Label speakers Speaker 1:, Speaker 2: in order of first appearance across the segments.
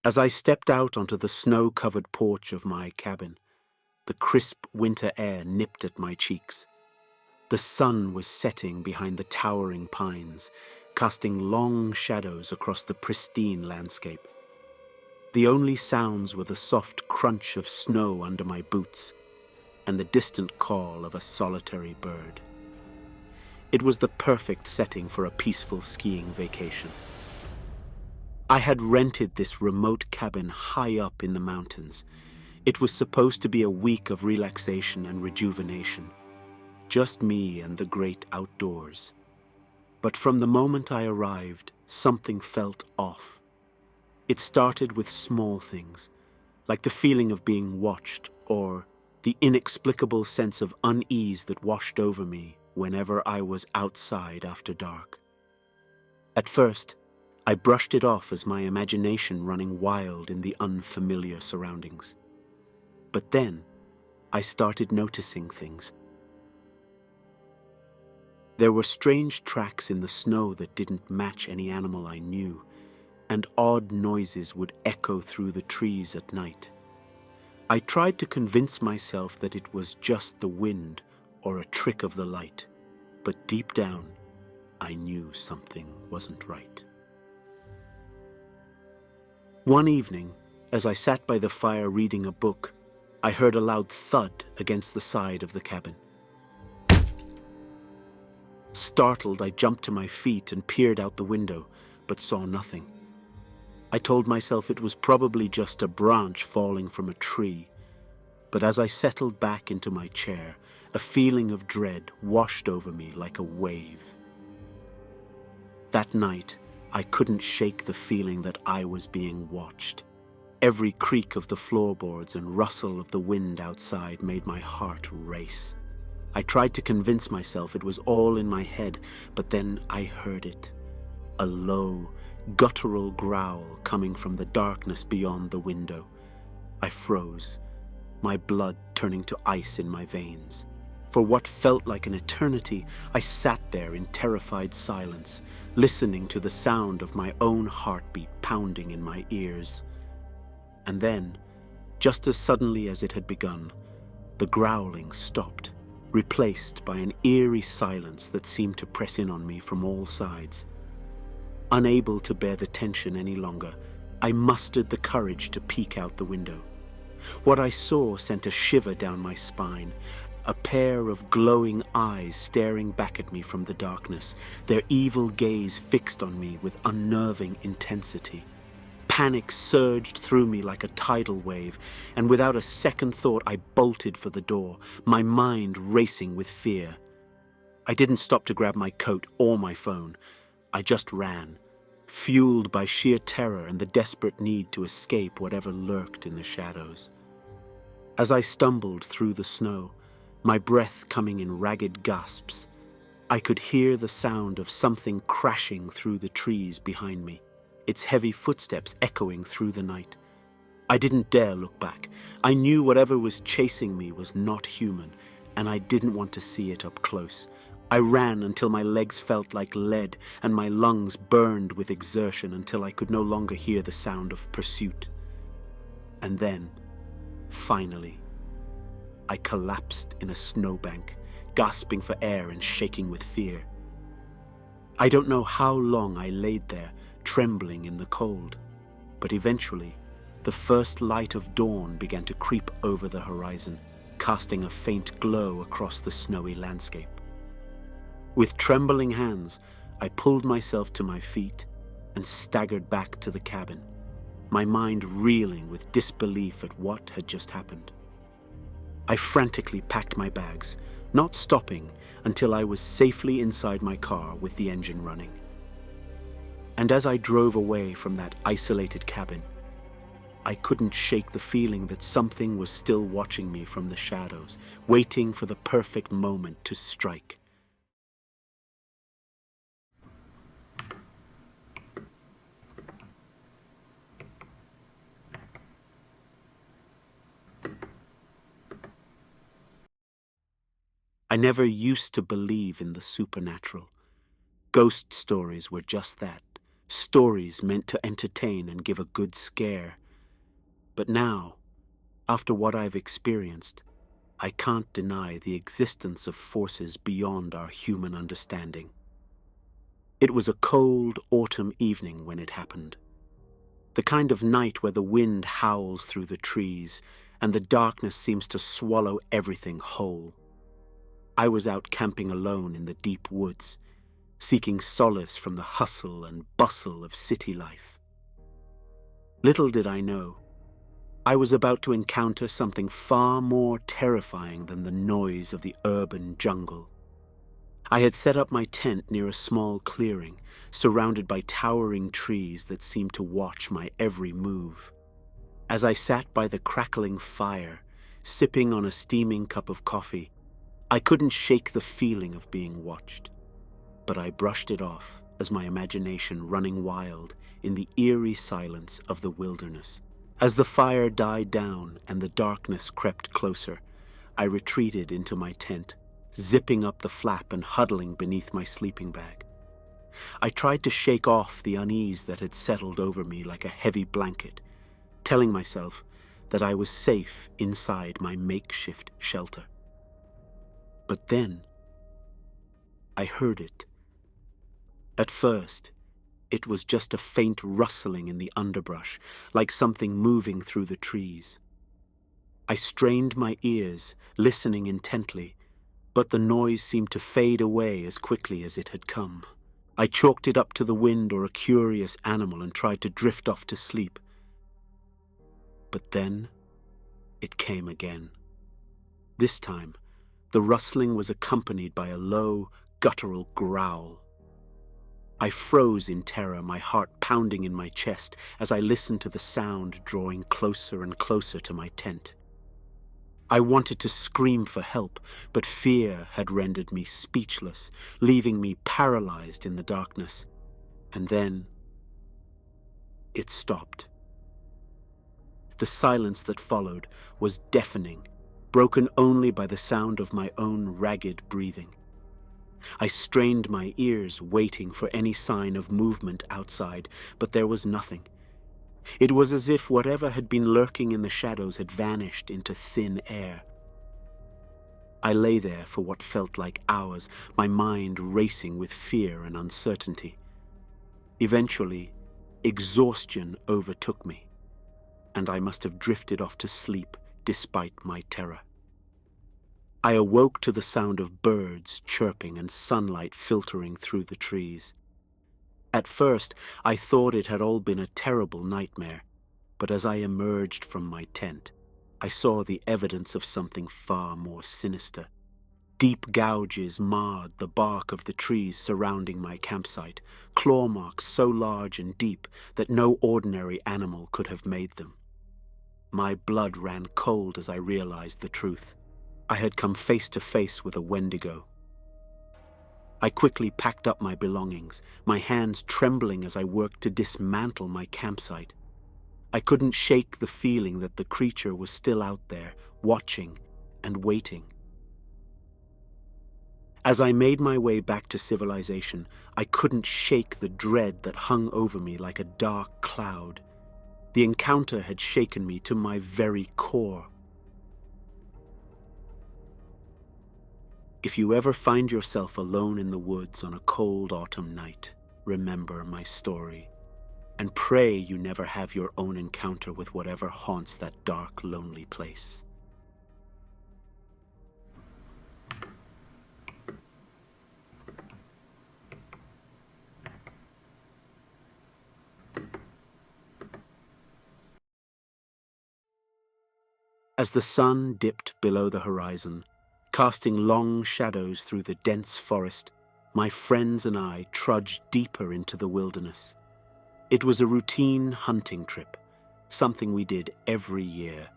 Speaker 1: As I stepped out onto the snow-covered porch of my cabin, the crisp winter air nipped at my cheeks. The sun was setting behind the towering pines, casting long shadows across the pristine landscape. The only sounds were the soft crunch of snow under my boots and the distant call of a solitary bird. It was the perfect setting for a peaceful skiing vacation. I had rented this remote cabin high up in the mountains. It was supposed to be a week of relaxation and rejuvenation. Just me and the great outdoors. But from the moment I arrived, something felt off. It started with small things, like the feeling of being watched or the inexplicable sense of unease that washed over me whenever I was outside after dark. At first, I brushed it off as my imagination running wild in the unfamiliar surroundings. But then, I started noticing things. There were strange tracks in the snow that didn't match any animal I knew, and odd noises would echo through the trees at night. I tried to convince myself that it was just the wind or a trick of the light, but deep down, I knew something wasn't right. One evening, as I sat by the fire reading a book, I heard a loud thud against the side of the cabin. Startled, I jumped to my feet and peered out the window, but saw nothing. I told myself it was probably just a branch falling from a tree, but as I settled back into my chair, a feeling of dread washed over me like a wave. That night, I couldn't shake the feeling that I was being watched. Every creak of the floorboards and rustle of the wind outside made my heart race. I tried to convince myself it was all in my head, but then I heard it. A low, guttural growl coming from the darkness beyond the window. I froze, my blood turning to ice in my veins. For what felt like an eternity, I sat there in terrified silence, listening to the sound of my own heartbeat pounding in my ears. And then, just as suddenly as it had begun, the growling stopped, replaced by an eerie silence that seemed to press in on me from all sides. Unable to bear the tension any longer, I mustered the courage to peek out the window. What I saw sent a shiver down my spine, a pair of glowing eyes staring back at me from the darkness, their evil gaze fixed on me with unnerving intensity. Panic surged through me like a tidal wave, and without a second thought I bolted for the door, my mind racing with fear. I didn't stop to grab my coat or my phone. I just ran, fueled by sheer terror and the desperate need to escape whatever lurked in the shadows. As I stumbled through the snow, my breath coming in ragged gasps, I could hear the sound of something crashing through the trees behind me, its heavy footsteps echoing through the night. I didn't dare look back. I knew whatever was chasing me was not human, and I didn't want to see it up close. I ran until my legs felt like lead and my lungs burned with exertion until I could no longer hear the sound of pursuit. And then, finally, I collapsed in a snowbank, gasping for air and shaking with fear. I don't know how long I laid there, trembling in the cold, but eventually, the first light of dawn began to creep over the horizon, casting a faint glow across the snowy landscape. With trembling hands, I pulled myself to my feet and staggered back to the cabin, my mind reeling with disbelief at what had just happened. I frantically packed my bags, not stopping until I was safely inside my car with the engine running. And as I drove away from that isolated cabin, I couldn't shake the feeling that something was still watching me from the shadows, waiting for the perfect moment to strike. I never used to believe in the supernatural. Ghost stories were just that, stories meant to entertain and give a good scare. But now, after what I've experienced, I can't deny the existence of forces beyond our human understanding. It was a cold autumn evening when it happened. The kind of night where the wind howls through the trees and the darkness seems to swallow everything whole. I was out camping alone in the deep woods, seeking solace from the hustle and bustle of city life. Little did I know, I was about to encounter something far more terrifying than the noise of the urban jungle. I had set up my tent near a small clearing, surrounded by towering trees that seemed to watch my every move. As I sat by the crackling fire, sipping on a steaming cup of coffee, I couldn't shake the feeling of being watched. But I brushed it off as my imagination running wild in the eerie silence of the wilderness. As the fire died down and the darkness crept closer, I retreated into my tent, zipping up the flap and huddling beneath my sleeping bag. I tried to shake off the unease that had settled over me like a heavy blanket, telling myself that I was safe inside my makeshift shelter. But then, I heard it. At first, it was just a faint rustling in the underbrush, like something moving through the trees. I strained my ears, listening intently, but the noise seemed to fade away as quickly as it had come. I chalked it up to the wind or a curious animal and tried to drift off to sleep. But then, it came again. This time, the rustling was accompanied by a low, guttural growl. I froze in terror, my heart pounding in my chest as I listened to the sound drawing closer and closer to my tent. I wanted to scream for help, but fear had rendered me speechless, leaving me paralyzed in the darkness. And then, it stopped. The silence that followed was deafening, broken only by the sound of my own ragged breathing. I strained my ears, waiting for any sign of movement outside, but there was nothing. It was as if whatever had been lurking in the shadows had vanished into thin air. I lay there for what felt like hours, my mind racing with fear and uncertainty. Eventually, exhaustion overtook me, and I must have drifted off to sleep despite my terror. I awoke to the sound of birds chirping and sunlight filtering through the trees. At first, I thought it had all been a terrible nightmare, but as I emerged from my tent, I saw the evidence of something far more sinister. Deep gouges marred the bark of the trees surrounding my campsite, claw marks so large and deep that no ordinary animal could have made them. My blood ran cold as I realized the truth. I had come face to face with a Wendigo. I quickly packed up my belongings, my hands trembling as I worked to dismantle my campsite. I couldn't shake the feeling that the creature was still out there, watching and waiting. As I made my way back to civilization, I couldn't shake the dread that hung over me like a dark cloud. The encounter had shaken me to my very core. If you ever find yourself alone in the woods on a cold autumn night, remember my story, and pray you never have your own encounter with whatever haunts that dark, lonely place. As the sun dipped below the horizon, casting long shadows through the dense forest, my friends and I trudged deeper into the wilderness. It was a routine hunting trip, something we did every year.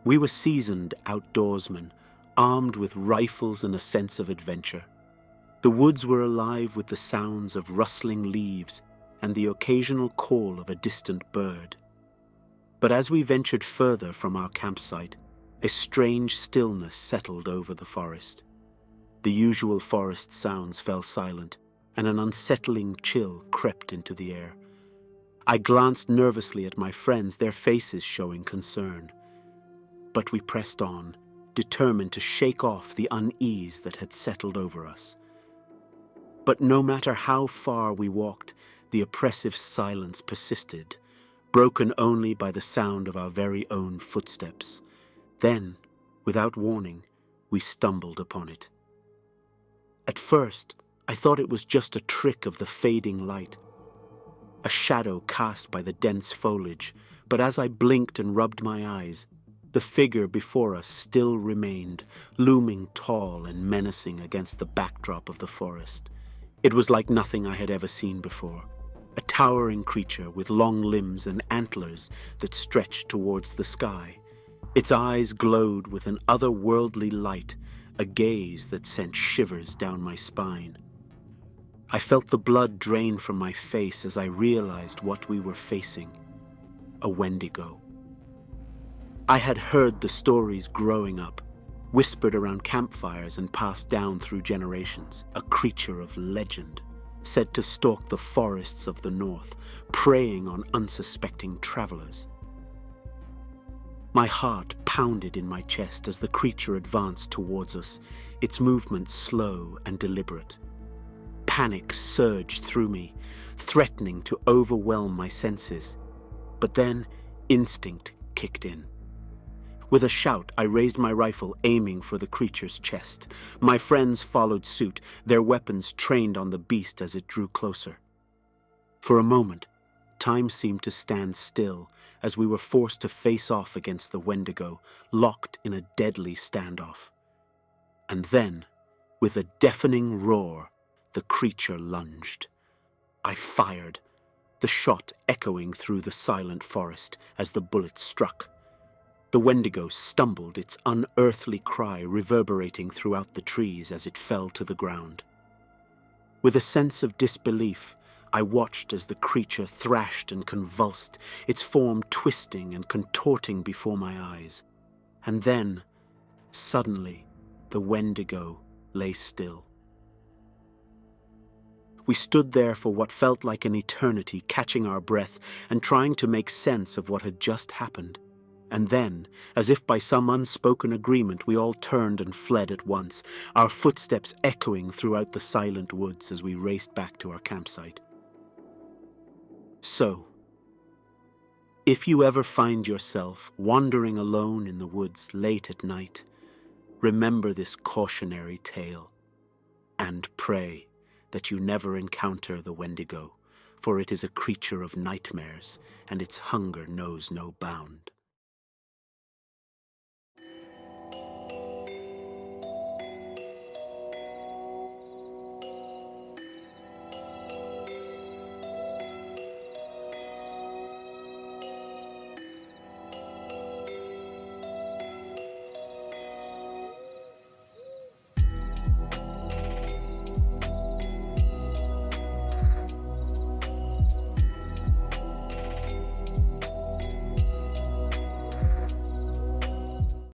Speaker 1: We were seasoned outdoorsmen, armed with rifles and a sense of adventure. The woods were alive with the sounds of rustling leaves and the occasional call of a distant bird. But as we ventured further from our campsite, a strange stillness settled over the forest. The usual forest sounds fell silent, and an unsettling chill crept into the air. I glanced nervously at my friends, their faces showing concern. But we pressed on, determined to shake off the unease that had settled over us. But no matter how far we walked, the oppressive silence persisted, broken only by the sound of our very own footsteps. Then, without warning, we stumbled upon it. At first, I thought it was just a trick of the fading light, a shadow cast by the dense foliage, but as I blinked and rubbed my eyes, the figure before us still remained, looming tall and menacing against the backdrop of the forest. It was like nothing I had ever seen before, a towering creature with long limbs and antlers that stretched towards the sky. Its eyes glowed with an otherworldly light, a gaze that sent shivers down my spine. I felt the blood drain from my face as I realized what we were facing: a Wendigo. I had heard the stories growing up, whispered around campfires and passed down through generations, a creature of legend, said to stalk the forests of the north, preying on unsuspecting travelers. My heart pounded in my chest as the creature advanced towards us, its movements slow and deliberate. Panic surged through me, threatening to overwhelm my senses. But then, instinct kicked in. With a shout, I raised my rifle, aiming for the creature's chest. My friends followed suit, their weapons trained on the beast as it drew closer. For a moment, time seemed to stand still as we were forced to face off against the Wendigo, locked in a deadly standoff. And then, with a deafening roar, the creature lunged. I fired, the shot echoing through the silent forest as the bullet struck. The Wendigo stumbled, its unearthly cry reverberating throughout the trees as it fell to the ground. With a sense of disbelief, I watched as the creature thrashed and convulsed, its form twisting and contorting before my eyes. And then, suddenly, the Wendigo lay still. We stood there for what felt like an eternity, catching our breath and trying to make sense of what had just happened. And then, as if by some unspoken agreement, we all turned and fled at once, our footsteps echoing throughout the silent woods as we raced back to our campsite. So, if you ever find yourself wandering alone in the woods late at night, remember this cautionary tale, and pray that you never encounter the Wendigo, for it is a creature of nightmares, and its hunger knows no bound.